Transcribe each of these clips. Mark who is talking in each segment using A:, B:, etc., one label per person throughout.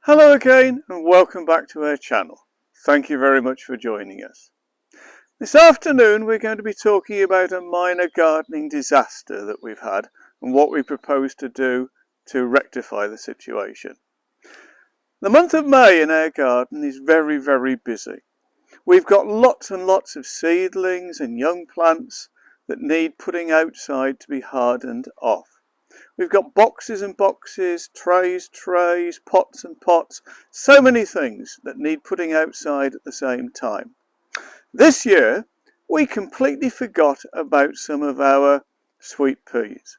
A: Hello again and welcome back to our channel. Thank you very much for joining us. This afternoon we're going to be talking about a minor gardening disaster that we've had and what we propose to do to rectify the situation. The month of May in our garden is very busy. We've got lots and lots of seedlings and young plants that need putting outside to be hardened off. We've got boxes and boxes, trays, pots and pots, so many things that need putting outside at the same time. This year, we completely forgot about some of our sweet peas.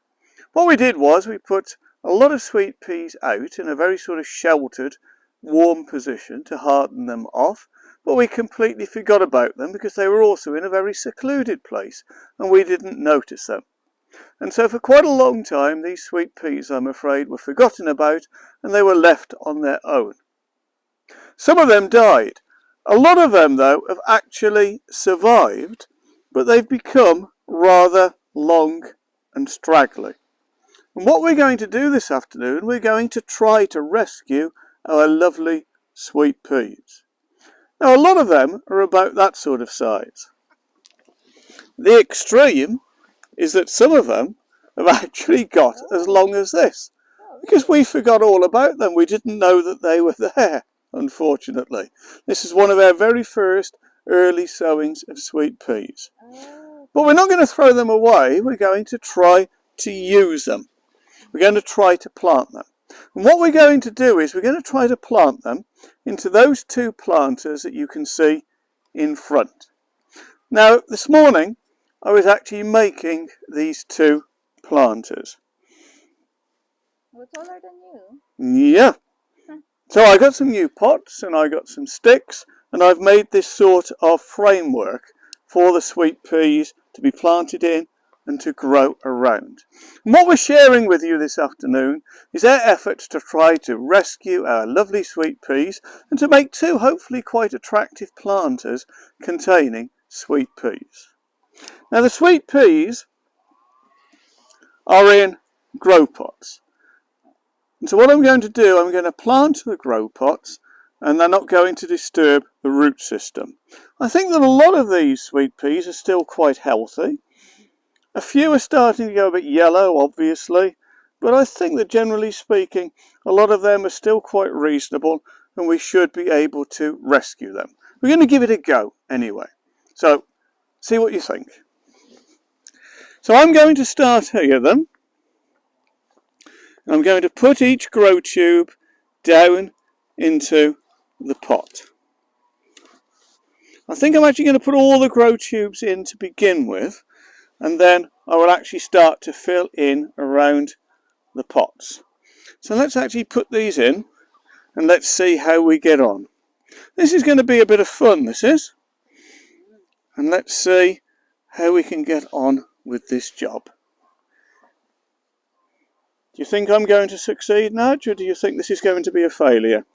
A: What we did was we put a lot of sweet peas out in a very sort of sheltered, warm position to harden them off, but we completely forgot about them because they were also in a very secluded place and we didn't notice them. And so for quite a long time these sweet peas, I'm afraid, were forgotten about and they were left on their own. Some of them died. A lot of them, though, have actually survived, but they've become rather long and straggly. And what we're going to do this afternoon, we're going to try to rescue our lovely sweet peas. Now, a lot of them are about that sort of size. The extreme is that some of them have actually got as long as this, because we forgot all about them. We didn't know that they were there, unfortunately. This is one of our very first early sowings of sweet peas. But we're not going to throw them away, we're going to try to use them. We're going to try to plant them. And what we're going to do is we're going to try to plant them into those two planters that you can see in front. Now, this morning I was actually making these two planters.
B: We're taller than you.
A: Yeah. So I got some new pots and I got some sticks and I've made this sort of framework for the sweet peas to be planted in and to grow around. And what we're sharing with you this afternoon is our efforts to try to rescue our lovely sweet peas and to make two hopefully quite attractive planters containing sweet peas. Now the sweet peas are in grow pots. And so what I'm going to do, I'm going to plant the grow pots and they're not going to disturb the root system. I think that a lot of these sweet peas are still quite healthy. A few are starting to go a bit yellow, obviously, but I think that generally speaking, a lot of them are still quite reasonable and we should be able to rescue them. We're going to give it a go anyway. So, see what you think. So I'm going to start here then. I'm going to put each grow tube down into the pot. I think I'm actually going to put all the grow tubes in to begin with, and then I will actually start to fill in around the pots. So let's actually put these in and let's see how we get on. This is going to be a bit of fun, this is. And let's see how we can get on with this job. Do you think I'm going to succeed, Nudge, or do you think this is going to be a failure?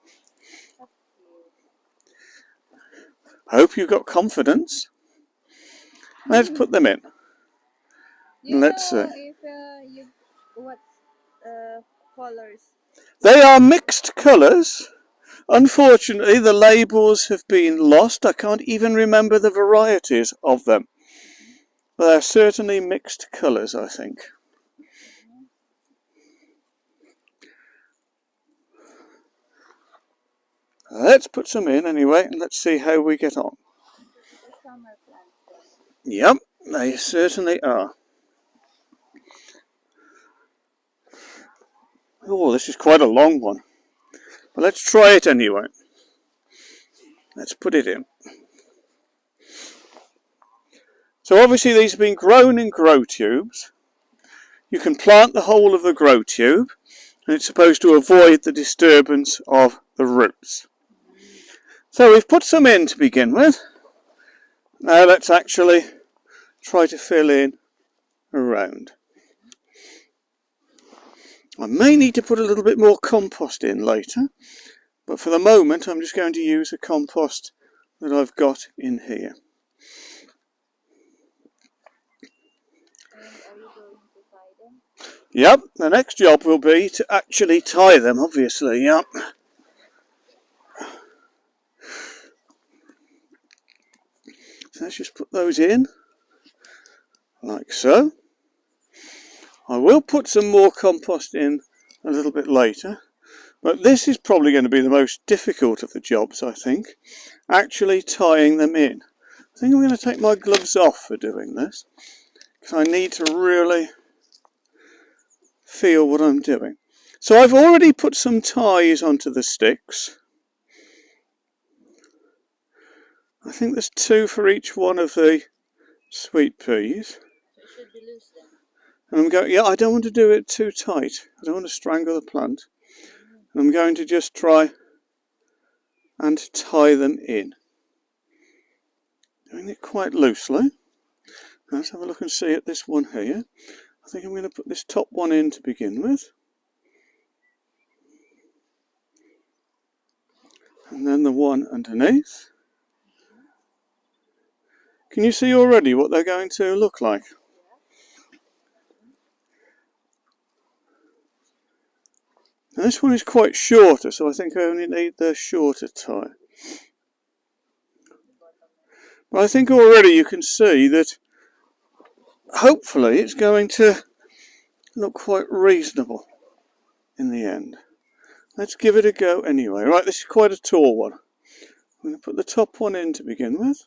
A: I hope you've got confidence. Let's put them in. Let's see.
B: What colors?
A: They are mixed colours. Unfortunately, the labels have been lost. I can't even remember the varieties of them. But they're certainly mixed colours, I think. Let's put some in anyway, and let's see how we get on. Yep, they certainly are. Oh, this is quite a long one. But let's try it anyway. Let's put it in. So obviously these have been grown in grow tubes. You can plant the whole of the grow tube, and it's supposed to avoid the disturbance of the roots. So we've put some in to begin with. Now let's actually try to fill in around. I may need to put a little bit more compost in later, but for the moment I'm just going to use the compost that I've got in here.
B: And are you going to tie them?
A: Yep, the next job will be to actually tie them, obviously, yep. So let's just put those in, like so. I will put some more compost in a little bit later, but this is probably going to be the most difficult of the jobs, I think, actually tying them in. I think I'm going to take my gloves off for doing this, because I need to really feel what I'm doing. So I've already put some ties onto the sticks. I think there's 2 for each one of the sweet peas.
B: It should be loose then.
A: And I'm going, yeah, I don't want to do it too tight. I don't want to strangle the plant. And I'm going to just try and tie them in. Doing it quite loosely. Let's have a look and see at this one here. I think I'm going to put this top one in to begin with. And then the one underneath. Can you see already what they're going to look like? Now this one is quite shorter, so I think I only need the shorter tie. But I think already you can see that hopefully it's going to look quite reasonable in the end. Let's give it a go anyway. Right, this is quite a tall one. I'm going to put the top one in to begin with.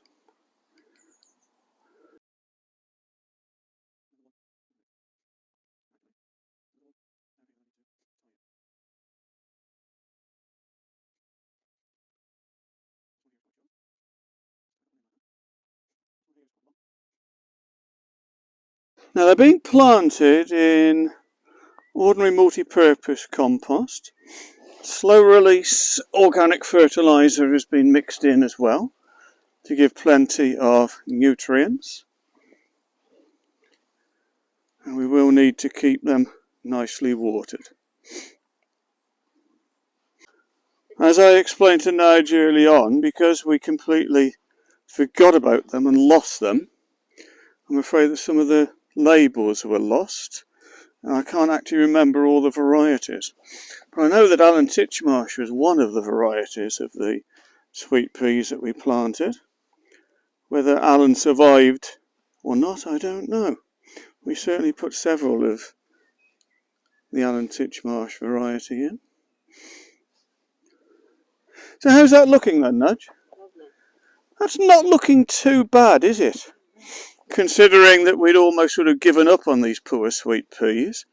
A: Now they're being planted in ordinary multi-purpose compost. Slow release organic fertiliser has been mixed in as well to give plenty of nutrients. And we will need to keep them nicely watered. As I explained to Nige early on, because we completely forgot about them and lost them, I'm afraid that some of the labels were lost, and I can't actually remember all the varieties. But I know that Alan Titchmarsh was one of the varieties of the sweet peas that we planted. Whether Alan survived or not, I don't know. We certainly put several of the Alan Titchmarsh variety in. So how's that looking then, Nudge?
B: Lovely.
A: That's not looking too bad, is it? Considering that we'd almost sort of given up on these poor sweet peas.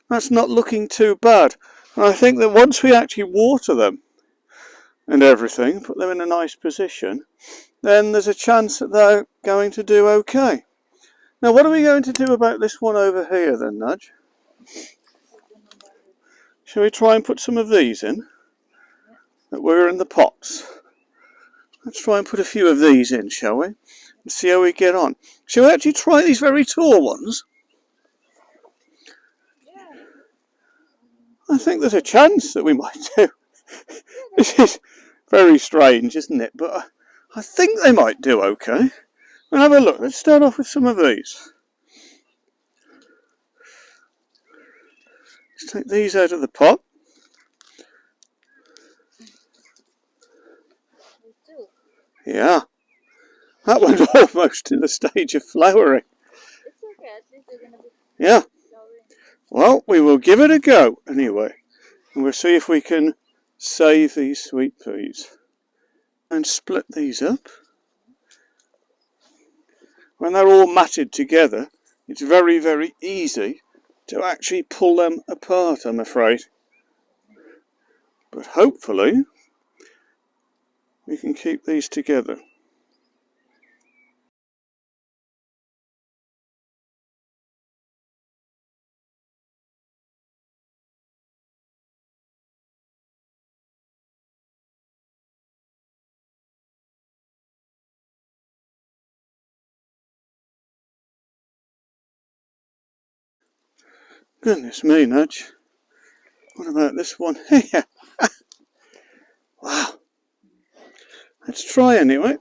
A: That's not looking too bad. And I think that once we actually water them and everything, put them in a nice position, then there's a chance that they're going to do okay. Now what are we going to do about this one over here then, Nudge? Shall we try and put some of these in? That were in the pots. Let's try and put a few of these in, shall we? And see how we get on. Shall we actually try these very tall ones?
B: Yeah.
A: I think there's a chance that we might do. This is very strange, isn't it? But I think they might do okay. Well, have a look. Let's start off with some of these. Let's take these out of the pot. Yeah. That one's almost in the stage of flowering.
B: It's okay, at least they're going to be
A: Yeah.
B: flowering.
A: Well, we will give it a go anyway. And we'll see if we can save these sweet peas. And split these up. When they're all matted together, it's very, very easy to actually pull them apart, I'm afraid. But hopefully, we can keep these together. Goodness me, Nudge. What about this one here? Wow. Let's try anyway.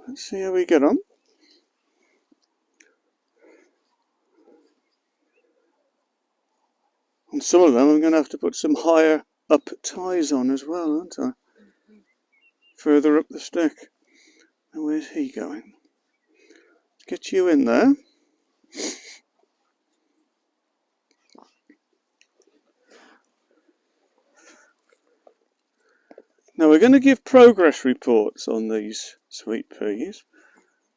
A: Let's see how we get on. On some of them I'm going to have to put some higher up ties on as well, aren't I? Further up the stick. Now where's he going? Get you in there. Now we're going to give progress reports on these sweet peas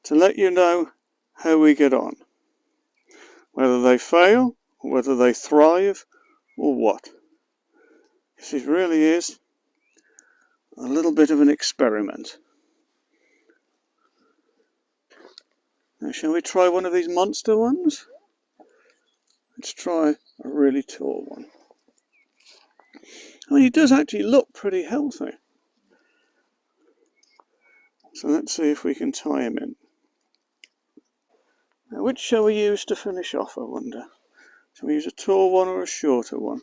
A: to let you know how we get on. Whether they fail, or whether they thrive, or what. This really is a little bit of an experiment. Now shall we try one of these monster ones? Let's try a really tall one. I mean, he does actually look pretty healthy. So let's see if we can tie him in. Now which shall we use to finish off, I wonder? Shall we use a tall one or a shorter one?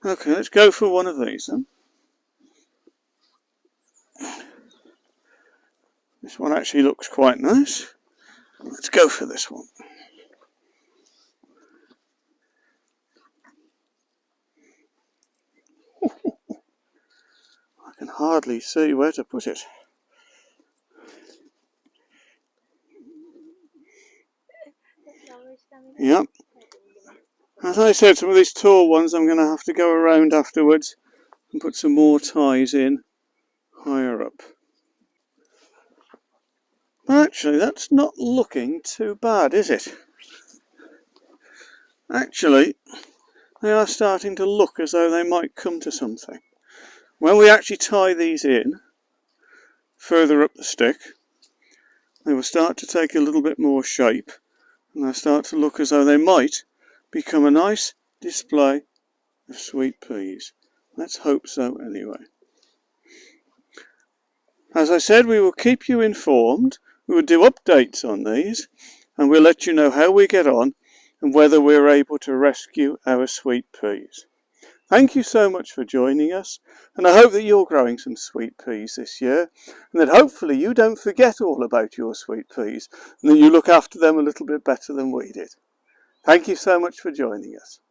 A: Okay, let's go for one of these then. This one actually looks quite nice. Let's go for this one. I can hardly see where to put it. Yep. As I said, some of these tall ones I'm going to have to go around afterwards and put some more ties in higher up. But actually, that's not looking too bad, is it? Actually, they are starting to look as though they might come to something. When we actually tie these in further up the stick, they will start to take a little bit more shape, and they'll start to look as though they might become a nice display of sweet peas. Let's hope so anyway. As I said, we will keep you informed. We will do updates on these, and we'll let you know how we get on and whether we're able to rescue our sweet peas. Thank you so much for joining us, and I hope that you're growing some sweet peas this year, and that hopefully you don't forget all about your sweet peas, and that you look after them a little bit better than we did. Thank you so much for joining us.